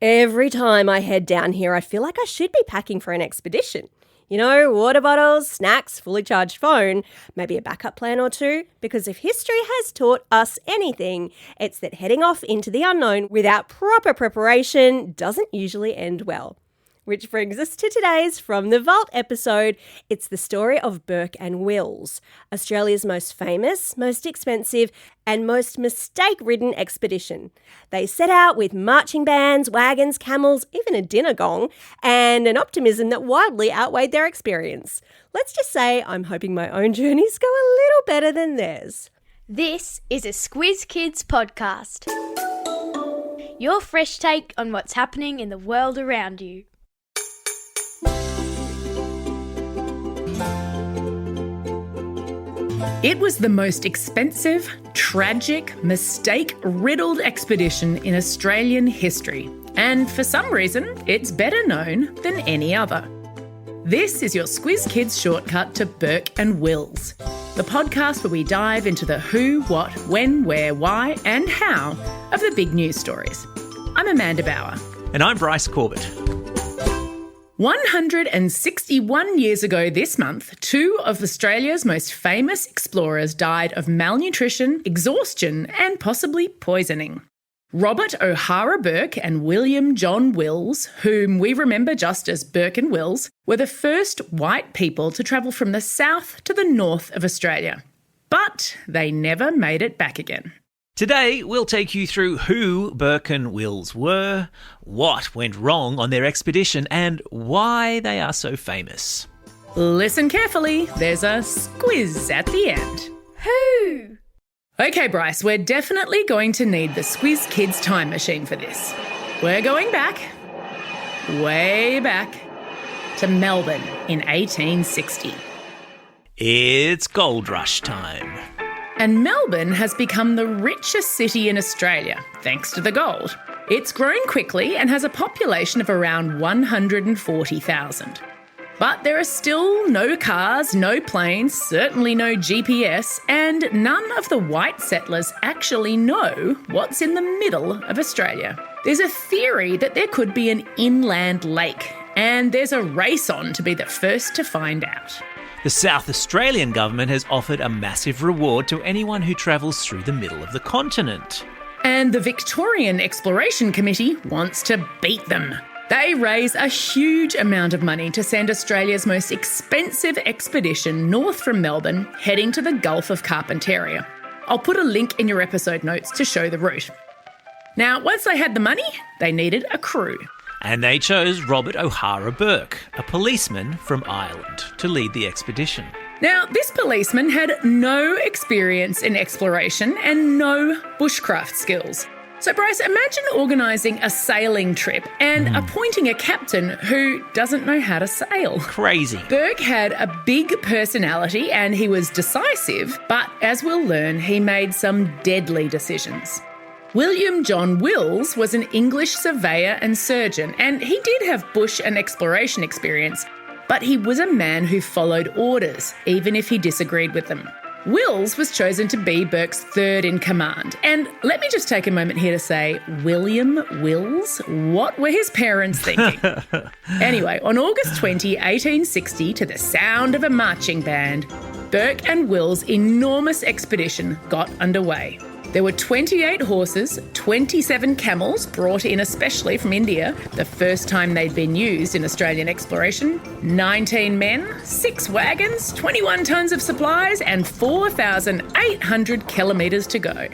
Every time I head down here, I feel like I should be packing for an expedition. You know, water bottles, snacks, fully charged phone, maybe a backup plan or two. Because if history has taught us anything, it's that heading off into the unknown without proper preparation doesn't usually end well. Which brings us to today's From the Vault episode. It's the story of Burke and Wills, Australia's most famous, most expensive and most mistake-ridden expedition. They set out with marching bands, wagons, camels, even a dinner gong, and an optimism that wildly outweighed their experience. Let's just say I'm hoping my own journeys go a little better than theirs. This is a Squiz Kids podcast. Your fresh take on what's happening in the world around you. It was the most expensive, tragic, mistake-riddled expedition in Australian history, and for some reason, it's better known than any other. This is your Squiz Kids shortcut to Burke and Wills, the podcast where we dive into the who, what, when, where, why, and how of the big news stories. I'm Amanda Bauer. And I'm Bryce Corbett. 161 years ago this month, two of Australia's most famous explorers died of malnutrition, exhaustion, and possibly poisoning. Robert O'Hara Burke and William John Wills, whom we remember just as Burke and Wills, were the first white people to travel from the south to the north of Australia. But they never made it back again. Today, we'll take you through who Burke and Wills were, what went wrong on their expedition, and why they are so famous. Listen carefully, there's a squiz at the end. Who? Okay, Bryce, we're definitely going to need the Squiz Kids time machine for this. We're going back, way back, to Melbourne in 1860. It's gold rush time. And Melbourne has become the richest city in Australia, thanks to the gold. It's grown quickly and has a population of around 140,000. But there are still no cars, no planes, certainly no GPS, and none of the white settlers actually know what's in the middle of Australia. There's a theory that there could be an inland lake, and there's a race on to be the first to find out. The South Australian government has offered a massive reward to anyone who travels through the middle of the continent. And the Victorian Exploration Committee wants to beat them. They raise a huge amount of money to send Australia's most expensive expedition north from Melbourne, heading to the Gulf of Carpentaria. I'll put a link in your episode notes to show the route. Now, once they had the money, they needed a crew. And they chose Robert O'Hara Burke, a policeman from Ireland, to lead the expedition. Now, this policeman had no experience in exploration and no bushcraft skills. So, Bryce, imagine organising a sailing trip and appointing a captain who doesn't know how to sail. Crazy. Burke had a big personality and he was decisive, but as we'll learn, he made some deadly decisions. William John Wills was an English surveyor and surgeon, and he did have bush and exploration experience, but he was a man who followed orders, even if he disagreed with them. Wills was chosen to be Burke's third in command, and let me just take a moment here to say, William Wills? What were his parents thinking? Anyway, on August 20, 1860, to the sound of a marching band, Burke and Wills' enormous expedition got underway. There were 28 horses, 27 camels brought in especially from India, the first time they'd been used in Australian exploration, 19 men, 6 wagons, 21 tonnes of supplies and 4,800 kilometres to go.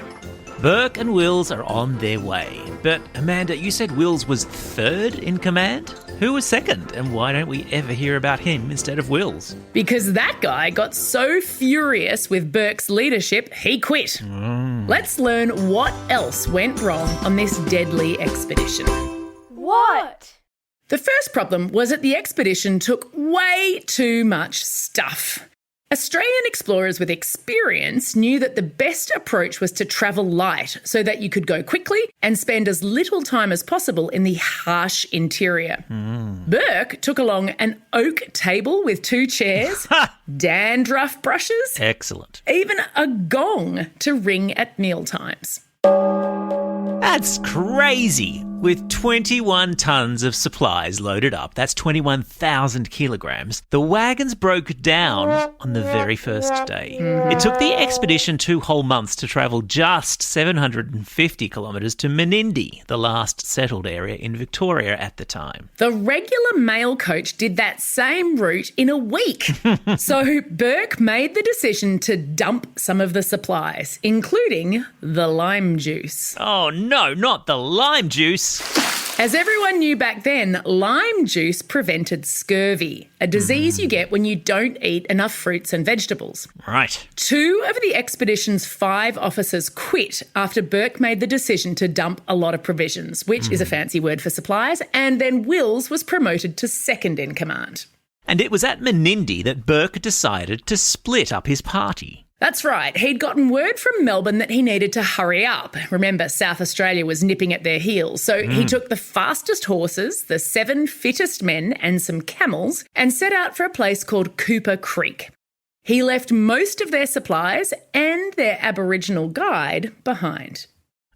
Burke and Wills are on their way. But Amanda, you said Wills was third in command? Who was second, and why don't we ever hear about him instead of Wills? Because that guy got so furious with Burke's leadership, he quit. Let's learn what else went wrong on this deadly expedition. What? The first problem was that the expedition took way too much stuff. Australian explorers with experience knew that the best approach was to travel light so that you could go quickly and spend as little time as possible in the harsh interior. Burke took along an oak table with 2 chairs, dandruff brushes, Excellent. even a gong to ring at mealtimes. That's crazy. With 21 tonnes of supplies loaded up, that's 21,000 kilograms, the wagons broke down on the very first day. It took the expedition 2 whole months to travel just 750 kilometres to Menindee, the last settled area in Victoria at the time. The regular mail coach did that same route in a week. So Burke made the decision to dump some of the supplies, including the lime juice. Oh no, not the lime juice! As everyone knew back then, lime juice prevented scurvy, a disease you get when you don't eat enough fruits and vegetables. Right. 2 of the expedition's 5 officers quit after Burke made the decision to dump a lot of provisions, which is a fancy word for supplies, and then Wills was promoted to second in command. And it was at Menindee that Burke decided to split up his party. That's right. He'd gotten word from Melbourne that he needed to hurry up. Remember, South Australia was nipping at their heels. So he took the fastest horses, the 7 fittest men and some camels and set out for a place called Cooper Creek. He left most of their supplies and their Aboriginal guide behind.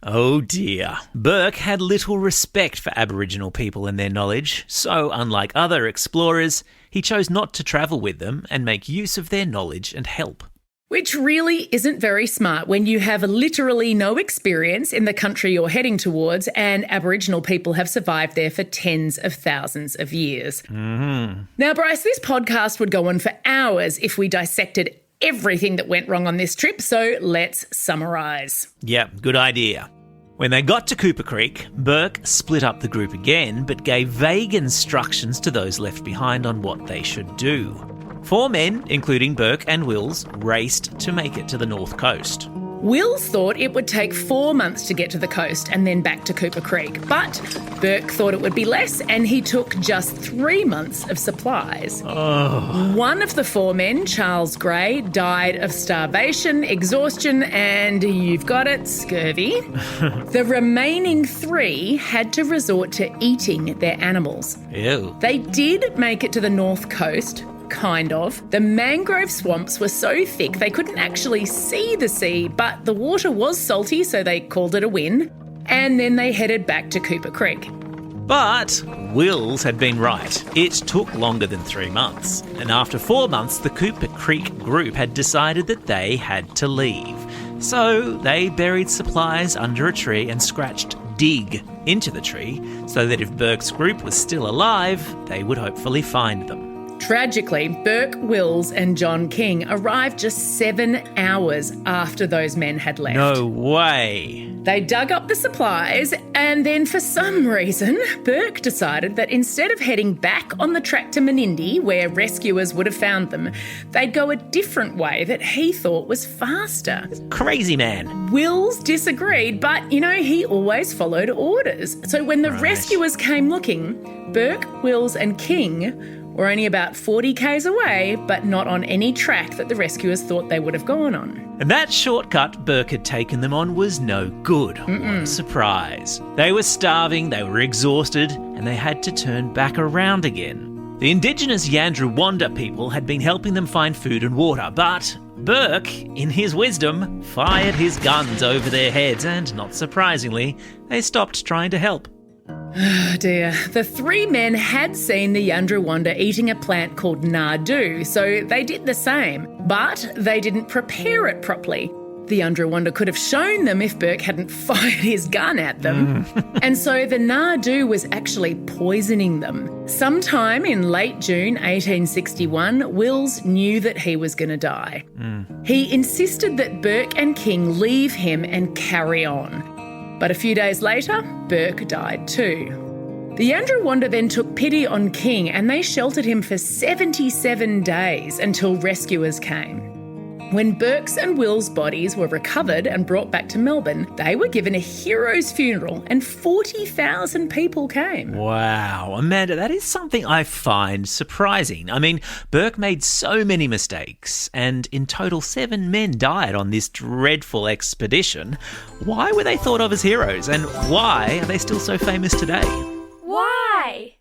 Oh dear. Burke had little respect for Aboriginal people and their knowledge, so unlike other explorers, he chose not to travel with them and make use of their knowledge and help. Which really isn't very smart when you have literally no experience in the country you're heading towards and Aboriginal people have survived there for tens of thousands of years. Now, Bryce, this podcast would go on for hours if we dissected everything that went wrong on this trip, so let's summarise. Yeah, good idea. When they got to Cooper Creek, Burke split up the group again but gave vague instructions to those left behind on what they should do. 4 men, including Burke and Wills, raced to make it to the north coast. Wills thought it would take 4 months to get to the coast and then back to Cooper Creek, but Burke thought it would be less and he took just 3 months of supplies. One of the 4 men, Charles Gray, died of starvation, exhaustion and, you've got it, scurvy. The remaining 3 had to resort to eating their animals. Ew. They did make it to the north coast, kind of. The mangrove swamps were so thick they couldn't actually see the sea, but the water was salty, so they called it a win. And then they headed back to Cooper Creek. But Wills had been right. It took longer than 3 months. And after 4 months, the Cooper Creek group had decided that they had to leave. So they buried supplies under a tree and scratched dig into the tree so that if Burke's group was still alive, they would hopefully find them. Tragically, Burke, Wills and John King arrived just 7 hours after those men had left. No way. They dug up the supplies and then for some reason, Burke decided that instead of heading back on the track to Menindee, where rescuers would have found them, they'd go a different way that he thought was faster. Crazy man. Wills disagreed, but, he always followed orders. So when the rescuers came looking, Burke, Wills and King were only about 40 k's away, but not on any track that the rescuers thought they would have gone on. And that shortcut Burke had taken them on was no good. What a surprise. They were starving, they were exhausted, and they had to turn back around again. The indigenous Yandrawanda people had been helping them find food and water, but Burke, in his wisdom, fired his guns over their heads, and not surprisingly, they stopped trying to help. Oh dear. The 3 men had seen the Yandrawanda eating a plant called nardoo, so they did the same. But they didn't prepare it properly. The Yandrawanda could have shown them if Burke hadn't fired his gun at them. And so the nardoo was actually poisoning them. Sometime in late June 1861, Wills knew that he was going to die. He insisted that Burke and King leave him and carry on. But a few days later, Burke died too. The Yandrawanda then took pity on King and they sheltered him for 77 days until rescuers came. When Burke's and Will's bodies were recovered and brought back to Melbourne, they were given a hero's funeral and 40,000 people came. Wow, Amanda, that is something I find surprising. I mean, Burke made so many mistakes and in total 7 men died on this dreadful expedition. Why were they thought of as heroes and why are they still so famous today? Why?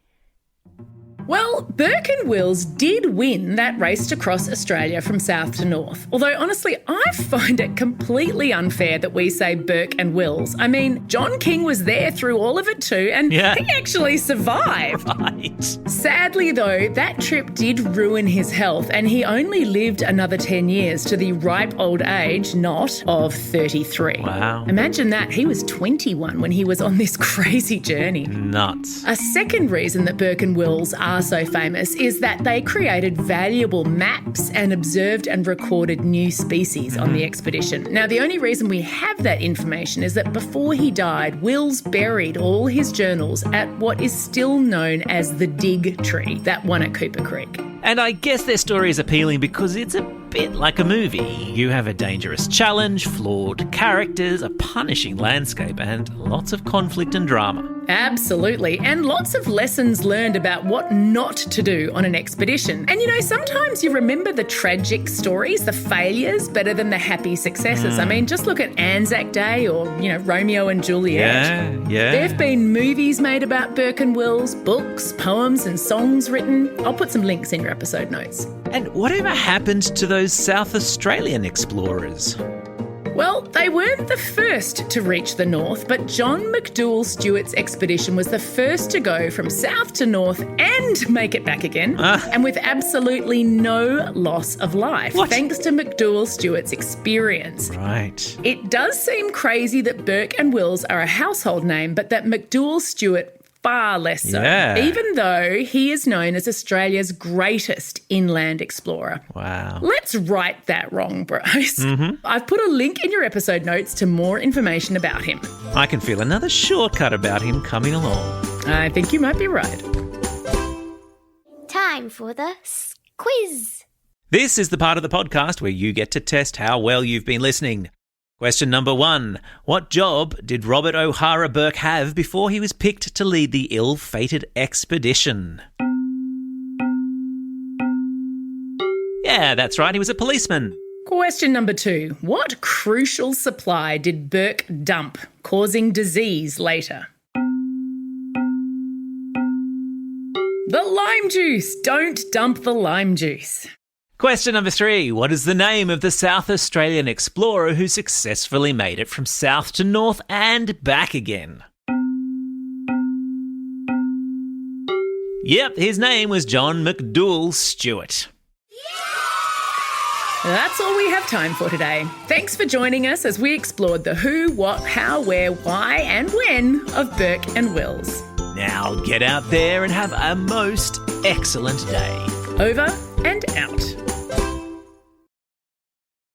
Well, Burke and Wills did win that race to cross Australia from south to north. Although, honestly, I find it completely unfair that we say Burke and Wills. I mean, John King was there through all of it too, and he actually survived. Right. Sadly, though, that trip did ruin his health, and he only lived another 10 years to the ripe old age, not of 33. Wow. Imagine that. He was 21 when he was on this crazy journey. Nuts. A second reason that Burke and Wills are so famous is that they created valuable maps and observed and recorded new species on the expedition. Now, the only reason we have that information is that before he died, Wills buried all his journals at what is still known as the Dig Tree, that one at Cooper Creek. And I guess their story is appealing because it's a bit like a movie. You have a dangerous challenge, flawed characters, a punishing landscape, and lots of conflict and drama. Absolutely, and lots of lessons learned about what not to do on an expedition. And sometimes you remember the tragic stories, the failures, better than the happy successes. I mean, just look at Anzac Day or, Romeo and Juliet. Yeah. There have been movies made about Burke and Wills, books, poems and songs written. I'll put some links in your episode notes. And whatever happened to those South Australian explorers? Well, they weren't the first to reach the north, but John McDouall Stuart's expedition was the first to go from south to north and make it back again, and with absolutely no loss of life, thanks to McDouall Stuart's experience. Right. It does seem crazy that Burke and Wills are a household name, but that McDouall Stuart far less so, even though he is known as Australia's greatest inland explorer. Wow. Let's right that wrong, bros. I've put a link in your episode notes to more information about him. I can feel another shortcut about him coming along. I think you might be right. Time for the Squiz. This is the part of the podcast where you get to test how well you've been listening. Question number 1. What job did Robert O'Hara Burke have before he was picked to lead the ill-fated expedition? Yeah, that's right, he was a policeman. Question number 2. What crucial supply did Burke dump, causing disease later? The lime juice! Don't dump the lime juice. Question number 3. What is the name of the South Australian explorer who successfully made it from south to north and back again? Yep, his name was John McDouall Stuart. That's all we have time for today. Thanks for joining us as we explored the who, what, how, where, why and when of Burke and Wills. Now get out there and have a most excellent day. Over and out.